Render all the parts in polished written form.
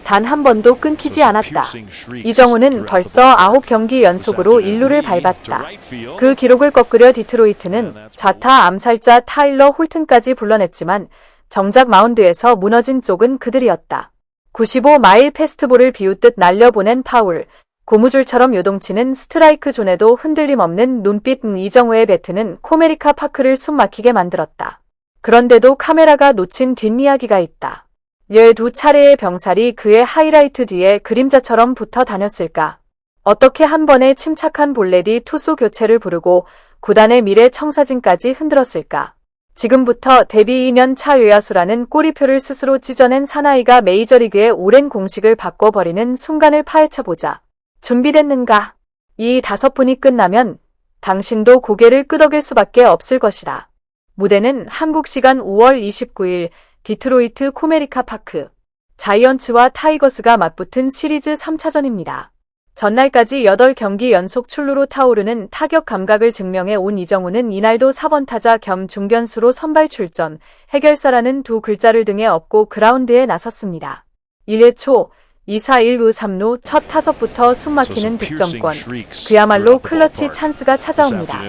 단 한 번도 끊기지 않았다. 이정우는 벌써 9경기 연속으로 1루를 밟았다. 그 기록을 꺾으려 디트로이트는 좌타 암살자 타일러 홀튼까지 불러냈지만 정작 마운드에서 무너진 쪽은 그들이었다. 95마일 패스트볼을 비웃듯 날려보낸 파울, 고무줄처럼 요동치는 스트라이크 존에도 흔들림 없는 눈빛. 이정우의 배트는 코메리카 파크를 숨막히게 만들었다. 그런데도 카메라가 놓친 뒷이야기가 있다. 12차례의 병살이 그의 하이라이트 뒤에 그림자처럼 붙어 다녔을까? 어떻게 한 번에 침착한 볼넷이 투수 교체를 부르고 구단의 미래 청사진까지 흔들었을까? 지금부터 데뷔 2년 차 외야수라는 꼬리표를 스스로 찢어낸 사나이가 메이저리그의 오랜 공식을 바꿔버리는 순간을 파헤쳐보자. 준비됐는가? 이 5분이 끝나면 당신도 고개를 끄덕일 수밖에 없을 것이다. 무대는 한국 시간 5월 29일 디트로이트 코메리카 파크. 자이언츠와 타이거스가 맞붙은 시리즈 3차전입니다. 전날까지 8경기 연속 출루로 타오르는 타격 감각을 증명해 온 이정우는 이날도 4번 타자 겸 중견수로 선발 출전, 해결사라는 두 글자를 등에 업고 그라운드에 나섰습니다. 1회 초 2사 1루 3루 첫 타석부터 숨막히는 득점권, 그야말로 클러치 찬스가 찾아옵니다.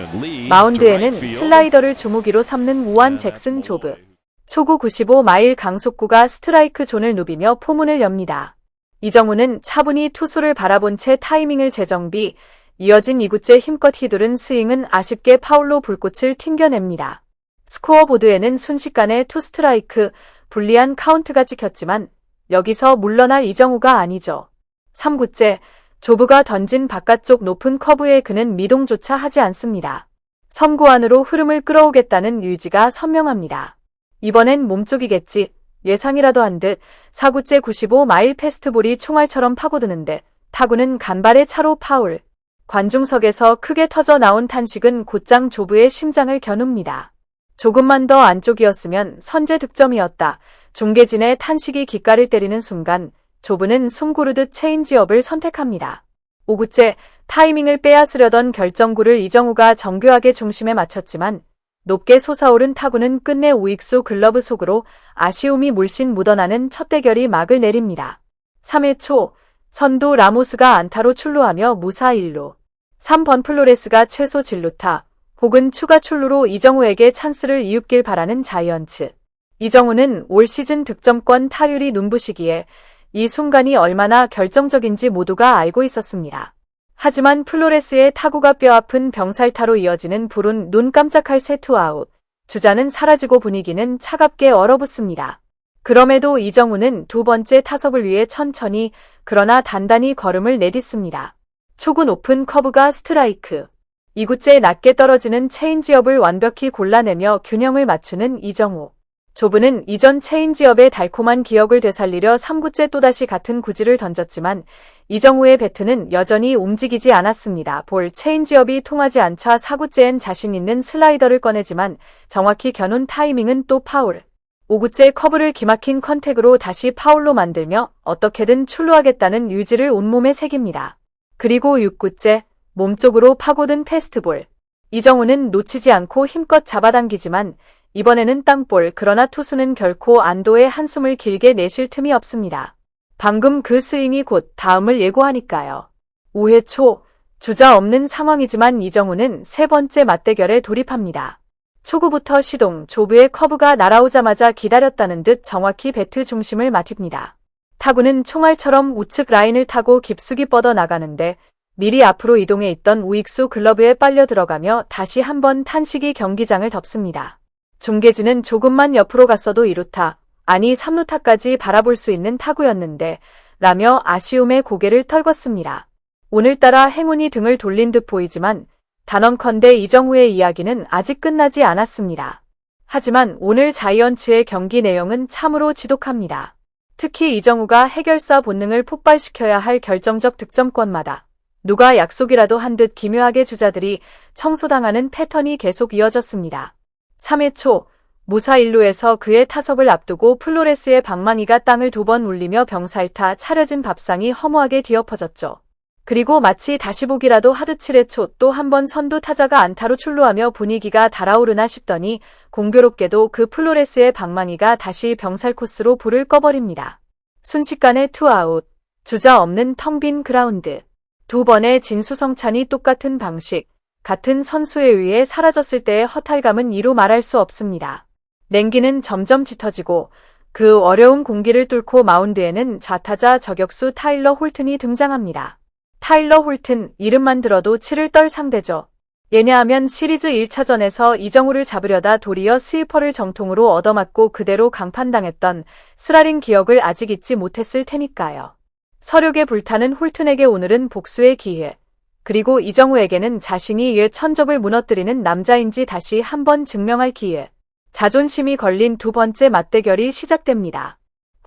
마운드에는 슬라이더를 주무기로 삼는 우한 잭슨 조브. 초구 95마일 강속구가 스트라이크 존을 누비며 포문을 엽니다. 이정우는 차분히 투수를 바라본 채 타이밍을 재정비, 이어진 2구째 힘껏 휘두른 스윙은 아쉽게 파울로 불꽃을 튕겨냅니다. 스코어보드에는 순식간에 투 스트라이크, 불리한 카운트가 찍혔지만 여기서 물러날 이정우가 아니죠. 3구째, 조브가 던진 바깥쪽 높은 커브에 그는 미동조차 하지 않습니다. 섬구 안으로 흐름을 끌어오겠다는 의지가 선명합니다. 이번엔 몸쪽이겠지, 예상이라도 한 듯 4구째 95마일 패스트볼이 총알처럼 파고드는데 타구는 간발의 차로 파울. 관중석에서 크게 터져 나온 탄식은 곧장 조브의 심장을 겨눕니다. 조금만 더 안쪽이었으면 선제 득점이었다. 중계진의 탄식이 귓가를 때리는 순간 조브는 숨 고르듯 체인지업을 선택합니다. 5구째 타이밍을 빼앗으려던 결정구를 이정우가 정교하게 중심에 맞췄지만 높게 솟아오른 타구는 끝내 우익수 글러브 속으로 아쉬움이 물씬 묻어나는 첫 대결이 막을 내립니다. 3회 초 선두 라모스가 안타로 출루하며 무사 1루. 3번 플로레스가 최소 진루타 혹은 추가 출루로 이정우에게 찬스를 이윽길 바라는 자이언츠. 이정우는 올 시즌 득점권 타율이 눈부시기에 이 순간이 얼마나 결정적인지 모두가 알고 있었습니다. 하지만 플로레스의 타구가 뼈아픈 병살타로 이어지는 불운 눈 깜짝할 새 투아웃. 주자는 사라지고 분위기는 차갑게 얼어붙습니다. 그럼에도 이정우는 두 번째 타석을 위해 천천히 그러나 단단히 걸음을 내딛습니다. 초구 높은 커브가 스트라이크. 2구째 낮게 떨어지는 체인지업을 완벽히 골라내며 균형을 맞추는 이정우. 조브는 이전 체인지업의 달콤한 기억을 되살리려 3구째 또다시 같은 구질을 던졌지만 이정우의 배트는 여전히 움직이지 않았습니다. 볼 체인지업이 통하지 않자 4구째엔 자신 있는 슬라이더를 꺼내지만 정확히 겨눈 타이밍은 또 파울. 5구째 커브를 기막힌 컨택으로 다시 파울로 만들며 어떻게든 출루하겠다는 의지를 온몸에 새깁니다. 그리고 6구째 몸쪽으로 파고든 패스트볼. 이정우는 놓치지 않고 힘껏 잡아당기지만 이번에는 땅볼. 그러나 투수는 결코 안도의 한숨을 길게 내쉴 틈이 없습니다. 방금 그 스윙이 곧 다음을 예고하니까요. 5회 초 주자 없는 상황이지만 이정우는 세 번째 맞대결에 돌입합니다. 초구부터 시동, 조브의 커브가 날아오자마자 기다렸다는 듯 정확히 배트 중심을 맞춥니다. 타구는 총알처럼 우측 라인을 타고 깊숙이 뻗어나가는데 미리 앞으로 이동해 있던 우익수 글러브에 빨려 들어가며 다시 한번 탄식이 경기장을 덮습니다. 중계진은 조금만 옆으로 갔어도 2루타, 아니 3루타까지 바라볼 수 있는 타구였는데 라며 아쉬움에 고개를 털궜습니다. 오늘따라 행운이 등을 돌린 듯 보이지만 단언컨대 이정우의 이야기는 아직 끝나지 않았습니다. 하지만 오늘 자이언츠의 경기 내용은 참으로 지독합니다. 특히 이정우가 해결사 본능을 폭발시켜야 할 결정적 득점권마다 누가 약속이라도 한 듯 기묘하게 주자들이 청소당하는 패턴이 계속 이어졌습니다. 3회 초 무사 1루에서 그의 타석을 앞두고 플로레스의 방망이가 땅을 2번 울리며 병살타 차려진 밥상이 허무하게 뒤엎어졌죠. 그리고 마치 다시 보기라도 하듯 7회 초 또 한 번 선두 타자가 안타로 출루하며 분위기가 달아오르나 싶더니 공교롭게도 그 플로레스의 방망이가 다시 병살 코스로 불을 꺼버립니다. 순식간에 투아웃, 주자 없는 텅 빈 그라운드. 두 번의 진수성찬이 똑같은 방식, 같은 선수에 의해 사라졌을 때의 허탈감은 이루 말할 수 없습니다. 냉기는 점점 짙어지고 그 어려운 공기를 뚫고 마운드에는 좌타자 저격수 타일러 홀튼이 등장합니다. 타일러 홀튼, 이름만 들어도 치를 떨 상대죠. 왜냐하면 시리즈 1차전에서 이정우를 잡으려다 도리어 스위퍼를 정통으로 얻어맞고 그대로 강판당했던 쓰라린 기억을 아직 잊지 못했을 테니까요. 서륙에 불타는 홀튼에게 오늘은 복수의 기회, 그리고 이정우에게는 자신이 이의 천적을 무너뜨리는 남자인지 다시 한번 증명할 기회. 자존심이 걸린 두 번째 맞대결이 시작됩니다.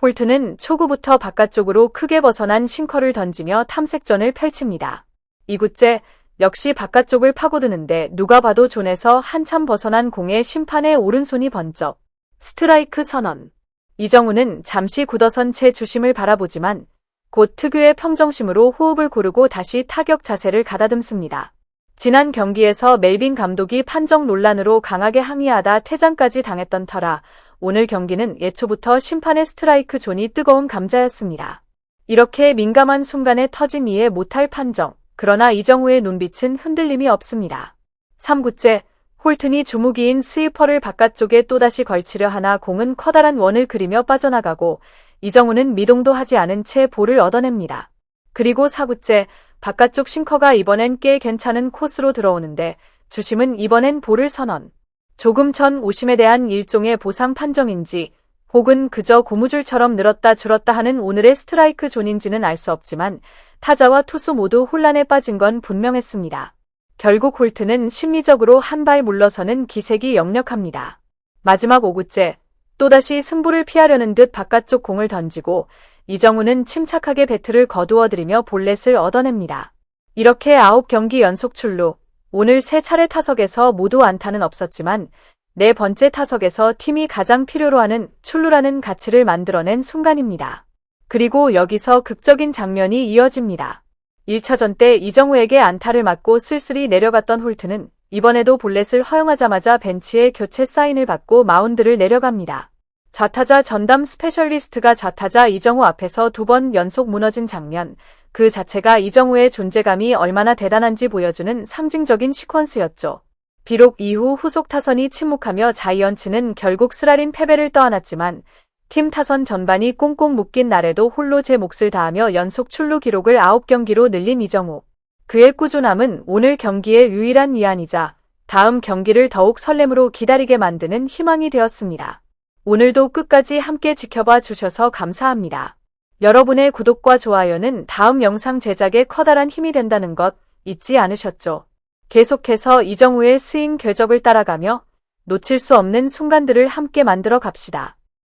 홀튼은 초구부터 바깥쪽으로 크게 벗어난 싱커를 던지며 탐색전을 펼칩니다. 2구째, 역시 바깥쪽을 파고드는데 누가 봐도 존에서 한참 벗어난 공에 심판의 오른손이 번쩍. 스트라이크 선언. 이정우는 잠시 굳어선 채 주심을 바라보지만 곧 특유의 평정심으로 호흡을 고르고 다시 타격 자세를 가다듬습니다. 지난 경기에서 멜빈 감독이 판정 논란으로 강하게 항의하다 퇴장까지 당했던 터라 오늘 경기는 예초부터 심판의 스트라이크 존이 뜨거운 감자였습니다. 이렇게 민감한 순간에 터진 이해 못할 판정. 그러나 이정우의 눈빛은 흔들림이 없습니다. 3구째, 홀튼이 주무기인 스위퍼를 바깥쪽에 또다시 걸치려 하나 공은 커다란 원을 그리며 빠져나가고 이정우는 미동도 하지 않은 채 볼을 얻어냅니다. 그리고 4구째, 바깥쪽 싱커가 이번엔 꽤 괜찮은 코스로 들어오는데 주심은 이번엔 볼을 선언. 조금 전 오심에 대한 일종의 보상 판정인지 혹은 그저 고무줄처럼 늘었다 줄었다 하는 오늘의 스트라이크 존인지는 알 수 없지만 타자와 투수 모두 혼란에 빠진 건 분명했습니다. 결국 홀튼은 심리적으로 한 발 물러서는 기색이 역력합니다. 마지막 5구째, 또다시 승부를 피하려는 듯 바깥쪽 공을 던지고 이정우는 침착하게 배트를 거두어들이며 볼넷을 얻어냅니다. 이렇게 9경기 연속 출루, 오늘 3차례 타석에서 모두 안타는 없었지만 4번째 타석에서 팀이 가장 필요로 하는 출루라는 가치를 만들어낸 순간입니다. 그리고 여기서 극적인 장면이 이어집니다. 1차전 때 이정우에게 안타를 맞고 쓸쓸히 내려갔던 홀튼은 이번에도 볼넷을 허용하자마자 벤치에 교체 사인을 받고 마운드를 내려갑니다. 좌타자 전담 스페셜리스트가 좌타자 이정우 앞에서 2번 연속 무너진 장면, 그 자체가 이정우의 존재감이 얼마나 대단한지 보여주는 상징적인 시퀀스였죠. 비록 이후 후속 타선이 침묵하며 자이언츠는 결국 쓰라린 패배를 떠안았지만 팀 타선 전반이 꽁꽁 묶인 날에도 홀로 제 몫을 다하며 연속 출루 기록을 9경기로 늘린 이정우. 그의 꾸준함은 오늘 경기의 유일한 위안이자 다음 경기를 더욱 설렘으로 기다리게 만드는 희망이 되었습니다. 오늘도 끝까지 함께 지켜봐 주셔서 감사합니다. 여러분의 구독과 좋아요는 다음 영상 제작에 커다란 힘이 된다는 것 잊지 않으셨죠? 계속해서 이정우의 스윙 궤적을 따라가며 놓칠 수 없는 순간들을 함께 만들어 갑시다.